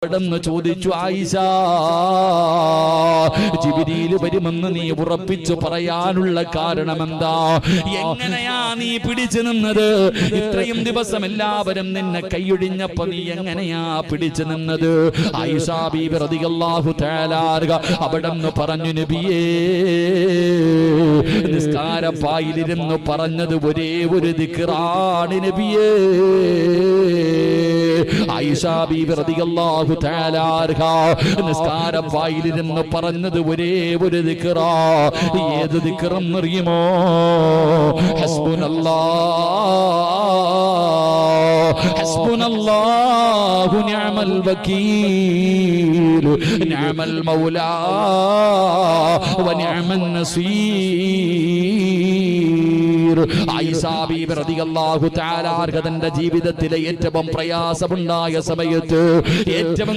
അവിടെന്ന് ചോദിച്ചു, ആയിഷ, ജിബ്രീൽ വരുമെന്ന് നീ ഉറപ്പിച്ചു പറയാനുള്ള കാരണം എന്താ? എങ്ങനെയാ നീ പിടിച്ചു നിന്നത്? ഇത്രയും ദിവസം എല്ലാവരും നിന്നെ കൈയൊഴിഞ്ഞപ്പോ നീ എങ്ങനെയാ പിടിച്ചു നിന്നത്? ആയിഷ ബീബി റളിയല്ലാഹു തആല അവിടെന്ന് പറഞ്ഞു, നബിയേ, നിസ്കാരപ്പായിലിരുന്ന് പറഞ്ഞത് ഒരേ ഒരു ദിക്റാണ് നബിയേ. ആയിഷ ബീബി റളിയല്ലാഹു തആല നിസ്കാരപ്പായിലിരുന്ന് പറഞ്ഞത് ഒരേ ഒരു ദിക്റാ. ഏത് ദിക്റെന്നറിയുമോ? ഹസ്ബുനല്ലാഹു നിഅമൽ വകീൽ നിഅമൽ മൗലാ വ നിഅമൻ നസീർ. ആയിഷ ബീബി റളിയല്ലാഹു തആല തന്റെ ജീവിതത്തിലെ ഏറ്റവും പ്രയാസമുണ്ടായ സമയത്ത് ഏറ്റവും